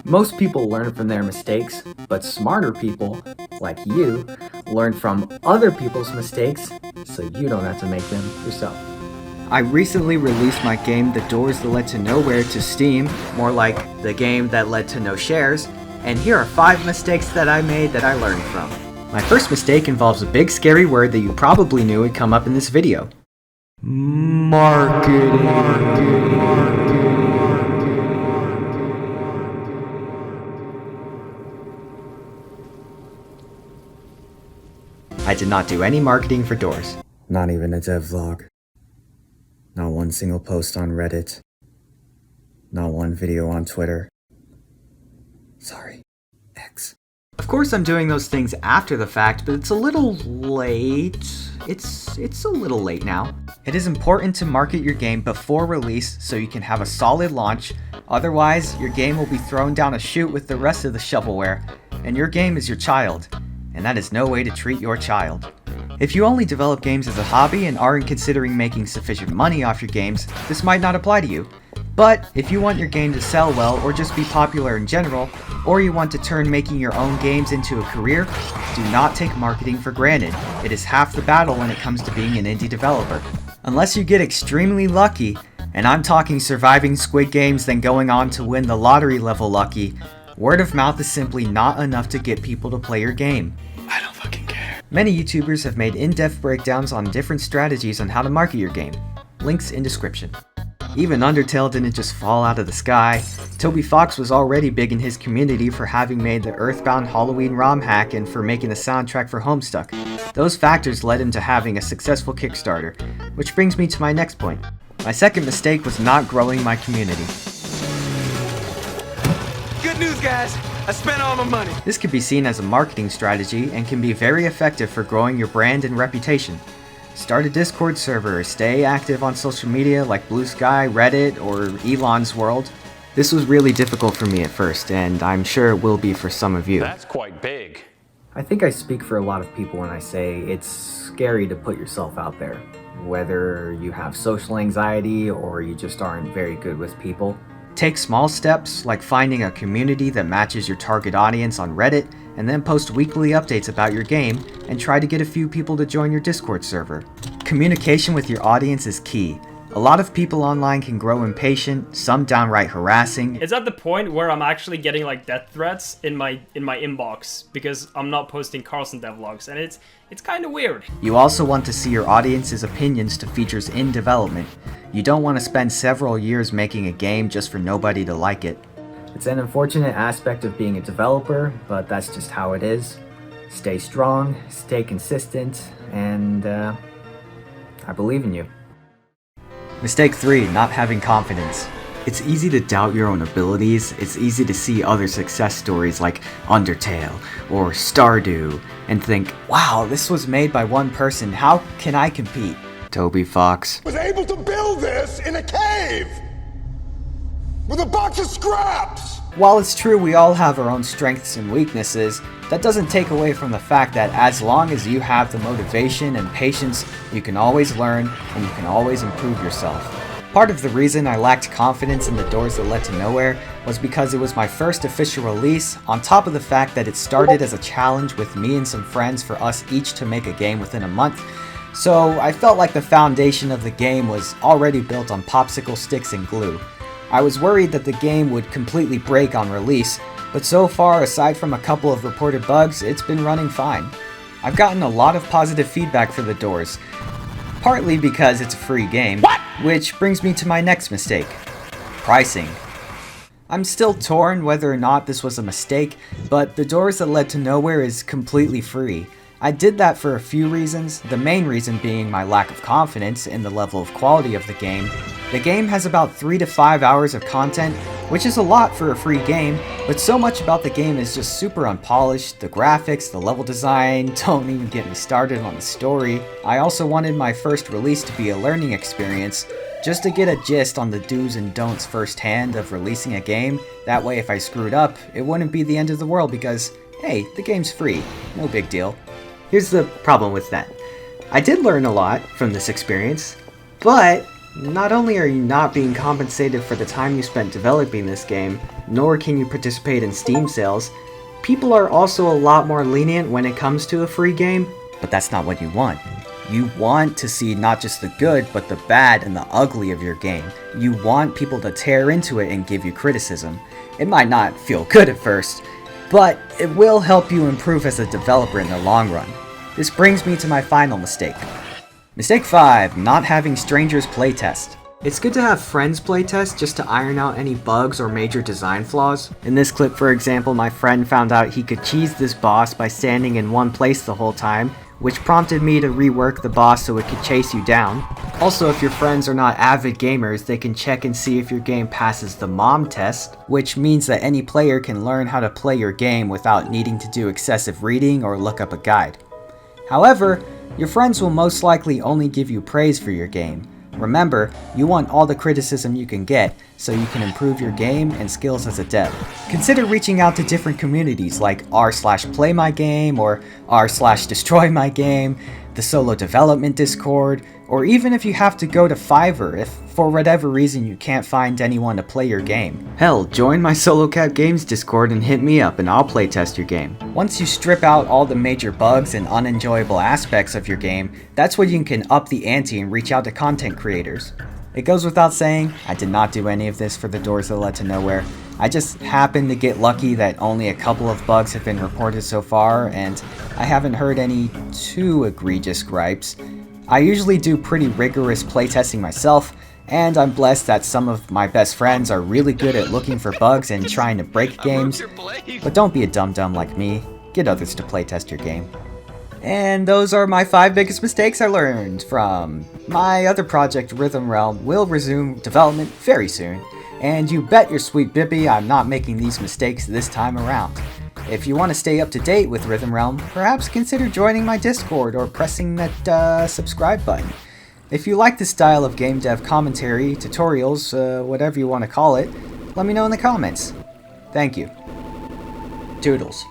Most people learn from their mistakes, but smarter people, like you, learn from other people's mistakes so you don't have to make them yourself. I recently released my game The Doors That Led to Nowhere to Steam, more like the game that led to no shares, and here are 5 mistakes that I made that I learned from. My first mistake involves a big scary word that you probably knew would come up in this video. Marketing. I did not do any marketing for Doors. Not even a devlog. Not one single post on Reddit. Not one video on Twitter. Sorry, X. Of course I'm doing those things after the fact, but it's a little late. It's a little late now. It is important to market your game before release so you can have a solid launch. Otherwise, your game will be thrown down a chute with the rest of the shovelware, and your game is your child. And that is no way to treat your child. If you only develop games as a hobby and aren't considering making sufficient money off your games, this might not apply to you. But if you want your game to sell well or just be popular in general, or you want to turn making your own games into a career, do not take marketing for granted. It is half the battle when it comes to being an indie developer. Unless you get extremely lucky, and I'm talking surviving Squid Games then going on to win the lottery level lucky, word of mouth is simply not enough to get people to play your game. I don't fucking care. Many YouTubers have made in-depth breakdowns on different strategies on how to market your game. Links in description. Even Undertale didn't just fall out of the sky. Toby Fox was already big in his community for having made the Earthbound Halloween ROM hack and for making the soundtrack for Homestuck. Those factors led him to having a successful Kickstarter, which brings me to my next point. My second mistake was not growing my community. Good news, guys. I spent all my money. This can be seen as a marketing strategy and can be very effective for growing your brand and reputation. Start a Discord server, stay active on social media like Blue Sky, Reddit, or Elon's World. This was really difficult for me at first, and I'm sure it will be for some of you. That's quite big. I think I speak for a lot of people when I say it's scary to put yourself out there. Whether you have social anxiety or you just aren't very good with people. Take small steps, like finding a community that matches your target audience on Reddit, and then post weekly updates about your game, and try to get a few people to join your Discord server. Communication with your audience is key. A lot of people online can grow impatient, some downright harassing. It's at the point where I'm actually getting like death threats in my inbox because I'm not posting Carlson devlogs, and it's kind of weird. You also want to see your audience's opinions to features in development. You don't want to spend several years making a game just for nobody to like it. It's an unfortunate aspect of being a developer, but that's just how it is. Stay strong, stay consistent, and I believe in you. Mistake 3, not having confidence. It's easy to doubt your own abilities. It's easy to see other success stories like Undertale or Stardew and think, wow, this was made by one person, how can I compete? Toby Fox was able to build this in a cave with a box of scraps. While it's true we all have our own strengths and weaknesses, that doesn't take away from the fact that as long as you have the motivation and patience, you can always learn and you can always improve yourself. Part of the reason I lacked confidence in The Doors That Led to Nowhere was because it was my first official release, on top of the fact that it started as a challenge with me and some friends for us each to make a game within a month. So I felt like the foundation of the game was already built on popsicle sticks and glue. I was worried that the game would completely break on release, but so far, aside from a couple of reported bugs, it's been running fine. I've gotten a lot of positive feedback for The Doors, partly because it's a free game, which brings me to my next mistake, pricing. I'm still torn whether or not this was a mistake, but The Doors That Led to Nowhere is completely free. I did that for a few reasons, the main reason being my lack of confidence in the level of quality of the game. The game has about 3 to 5 hours of content, which is a lot for a free game, but so much about the game is just super unpolished. The graphics, the level design, don't even get me started on the story. I also wanted my first release to be a learning experience, just to get a gist on the do's and don'ts firsthand of releasing a game. That way if I screwed up, it wouldn't be the end of the world because, hey, the game's free, no big deal. Here's the problem with that. I did learn a lot from this experience, but Not only are you not being compensated for the time you spent developing this game, nor can you participate in Steam sales, people are also a lot more lenient when it comes to a free game, but that's not what you want. You want to see not just the good, but the bad and the ugly of your game. You want people to tear into it and give you criticism. It might not feel good at first, but it will help you improve as a developer in the long run. This brings me to my final mistake. Mistake 5, not having strangers playtest. It's good to have friends playtest just to iron out any bugs or major design flaws. In this clip, for example, my friend found out he could cheese this boss by standing in one place the whole time, which prompted me to rework the boss so it could chase you down. Also, if your friends are not avid gamers, they can check and see if your game passes the mom test, which means that any player can learn how to play your game without needing to do excessive reading or look up a guide. However, your friends will most likely only give you praise for your game. Remember, you want all the criticism you can get, so you can improve your game and skills as a dev. Consider reaching out to different communities like r/playmygame or r/destroymygame, the solo development Discord, or even if you have to go to Fiverr if for whatever reason you can't find anyone to play your game. Hell, join my Solo Cap Games Discord and hit me up and I'll playtest your game. Once you strip out all the major bugs and unenjoyable aspects of your game, that's when you can up the ante and reach out to content creators. It goes without saying, I did not do any of this for the doors that led to nowhere. I just happened to get lucky that only a couple of bugs have been reported so far, and I haven't heard any too egregious gripes. I usually do pretty rigorous playtesting myself, and I'm blessed that some of my best friends are really good at looking for bugs and trying to break games. But don't be a dum-dum like me, get others to playtest your game. And those are my 5 biggest mistakes I learned from. My other project, Rhythm Realm, will resume development very soon, and you bet your sweet Bippy I'm not making these mistakes this time around. If you want to stay up to date with Rhythm Realm, perhaps consider joining my Discord or pressing that subscribe button. If you like this style of game dev commentary, tutorials, whatever you want to call it, let me know in the comments. Thank you. Toodles.